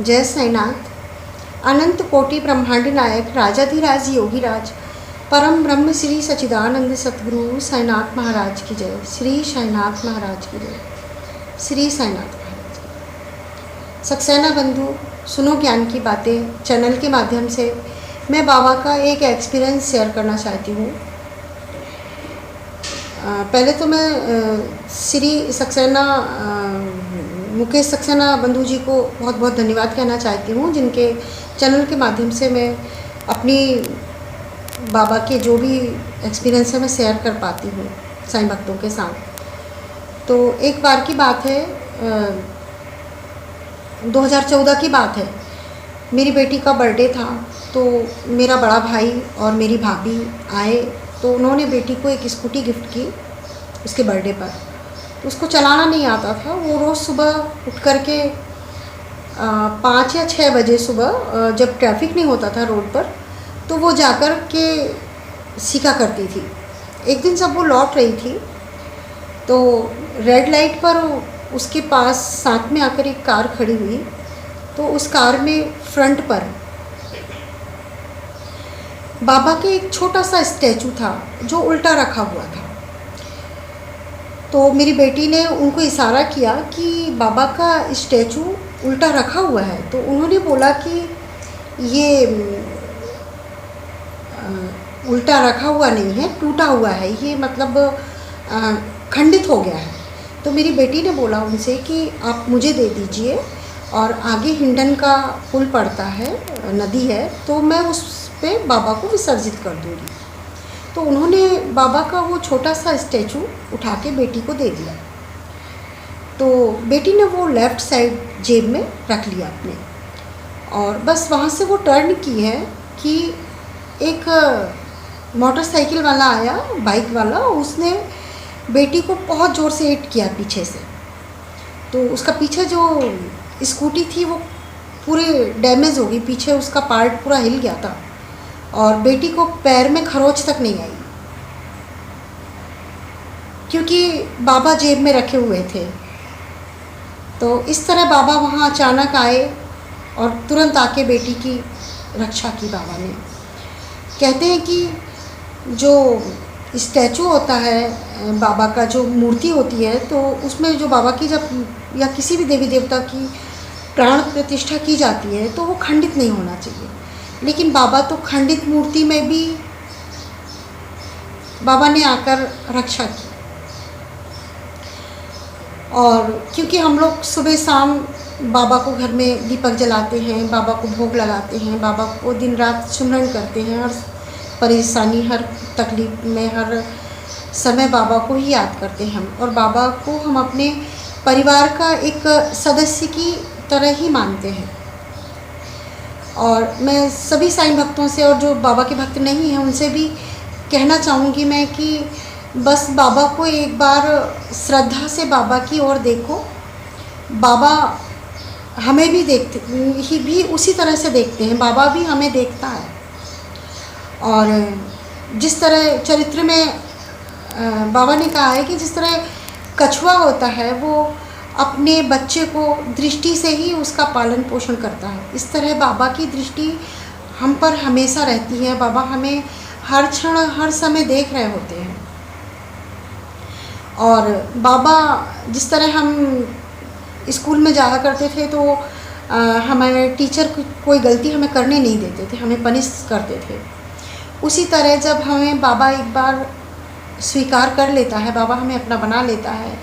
जय साईनाथ। अनंत कोटि ब्रह्मांड नायक राजाधिराज योगीराज परम ब्रह्म श्री सच्चिदानंद सतगुरु साईनाथ महाराज की जय। श्री साईनाथ महाराज की जय। श्री साईनाथ महाराज की। सक्सेना बंधु, सुनो ज्ञान की बातें चैनल के माध्यम से मैं बाबा का एक एक्सपीरियंस शेयर करना चाहती हूँ। पहले तो मैं श्री सक्सेना मुकेश सक्सेना बंधु जी को बहुत बहुत धन्यवाद कहना चाहती हूँ, जिनके चैनल के माध्यम से मैं अपनी बाबा के जो भी एक्सपीरियंस है मैं शेयर कर पाती हूँ साईं भक्तों के साथ। तो एक बार की बात है, 2014 की बात है। मेरी बेटी का बर्थडे था, तो मेरा बड़ा भाई और मेरी भाभी आए, तो उन्होंने बेटी को एक स्कूटी गिफ्ट की उसके बर्थडे पर। तो उसको चलाना नहीं आता था। वो रोज़ सुबह उठ कर के 5 या 6 बजे सुबह, जब ट्रैफिक नहीं होता था रोड पर, तो वो जाकर के सीखा करती थी। एक दिन जब वो लौट रही थी तो रेड लाइट पर उसके पास साथ में आकर एक कार खड़ी हुई। तो उस कार में फ्रंट पर बाबा के एक छोटा सा स्टैचू था जो उल्टा रखा हुआ था। तो मेरी बेटी ने उनको इशारा किया कि बाबा का स्टैचू उल्टा रखा हुआ है। तो उन्होंने बोला कि ये उल्टा रखा हुआ नहीं है, टूटा हुआ है, ये मतलब खंडित हो गया है। तो मेरी बेटी ने बोला उनसे कि आप मुझे दे दीजिए, और आगे हिंडन का पुल पड़ता है, नदी है, तो मैं उस पे बाबा को विसर्जित कर दूँगी। तो उन्होंने बाबा का वो छोटा सा स्टैचू उठा के बेटी को दे दिया। तो बेटी ने वो लेफ़्ट साइड जेब में रख लिया अपने, और बस वहाँ से वो टर्न की है कि एक मोटरसाइकिल वाला आया, बाइक वाला, उसने बेटी को बहुत ज़ोर से हिट किया पीछे से। तो उसका पीछे जो स्कूटी थी वो पूरे डैमेज हो गई, पीछे उसका पार्ट पूरा हिल गया था, और बेटी को पैर में खरोंच तक नहीं आई, क्योंकि बाबा जेब में रखे हुए थे। तो इस तरह बाबा वहाँ अचानक आए और तुरंत आके बेटी की रक्षा की बाबा ने। कहते हैं कि जो स्टैचू होता है बाबा का, जो मूर्ति होती है, तो उसमें जो बाबा की जब या किसी भी देवी देवता की प्राण प्रतिष्ठा की जाती है तो वो खंडित नहीं होना चाहिए। लेकिन बाबा तो खंडित मूर्ति में भी बाबा ने आकर रक्षा की। और क्योंकि हम लोग सुबह शाम बाबा को घर में दीपक जलाते हैं, बाबा को भोग लगाते हैं, बाबा को दिन रात सुमरन करते हैं, हर परेशानी, हर तकलीफ़ में, हर समय बाबा को ही याद करते हैं हम, और बाबा को हम अपने परिवार का एक सदस्य की तरह ही मानते हैं। और मैं सभी साईं भक्तों से, और जो बाबा के भक्त नहीं हैं, उनसे भी कहना चाहूँगी मैं कि बस बाबा को एक बार श्रद्धा से बाबा की ओर देखो। बाबा हमें भी देखते ही भी उसी तरह से देखते हैं, बाबा भी हमें देखता है। और जिस तरह चरित्र में बाबा ने कहा है कि जिस तरह कछुआ होता है वो अपने बच्चे को दृष्टि से ही उसका पालन पोषण करता है, इस तरह बाबा की दृष्टि हम पर हमेशा रहती है। बाबा हमें हर क्षण हर समय देख रहे होते हैं। और बाबा जिस तरह हम स्कूल में जाया करते थे तो हमारे टीचर कोई गलती हमें करने नहीं देते थे, हमें पनिश करते थे। उसी तरह जब हमें बाबा एक बार स्वीकार कर लेता है, बाबा हमें अपना बना लेता है,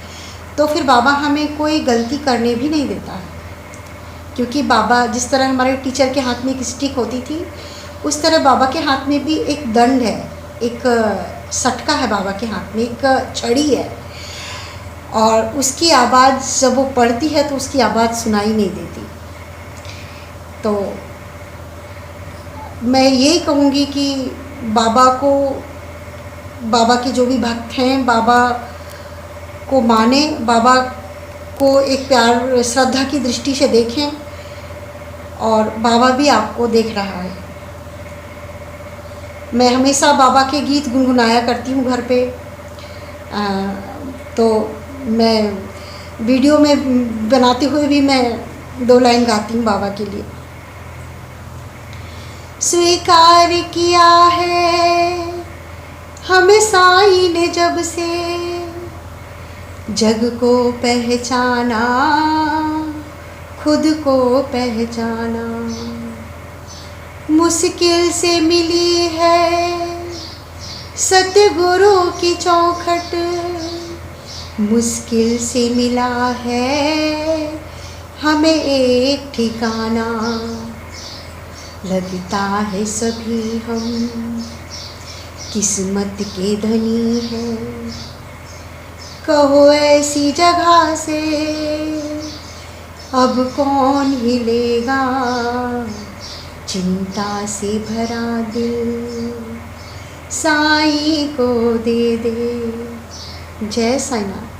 तो फिर बाबा हमें कोई गलती करने भी नहीं देता है। क्योंकि बाबा जिस तरह हमारे टीचर के हाथ में एक स्टिक होती थी, उस तरह बाबा के हाथ में भी एक दंड है, एक सटका है बाबा के हाथ में, एक छड़ी है, और उसकी आवाज़ जब वो पड़ती है तो उसकी आवाज़ सुनाई नहीं देती। तो मैं यही कहूँगी कि बाबा के जो भी भक्त हैं, बाबा को माने, बाबा को एक प्यार श्रद्धा की दृष्टि से देखें, और बाबा भी आपको देख रहा है। मैं हमेशा बाबा के गीत गुनगुनाया करती हूँ घर पे। तो मैं वीडियो में बनाते हुए भी मैं 2 लाइन गाती हूँ बाबा के लिए। स्वीकार किया है हमें साईं ने जब से, जग को पहचाना खुद को पहचाना, मुश्किल से मिली है सतगुरु की चौखट, मुश्किल से मिला है हमें एक ठिकाना, लगता है सभी हम किस्मत के धनी हैं, कहो ऐसी जगह से अब कौन हिलेगा, चिंता से भरा दिल साईं को दे दे। जय साईनाथ।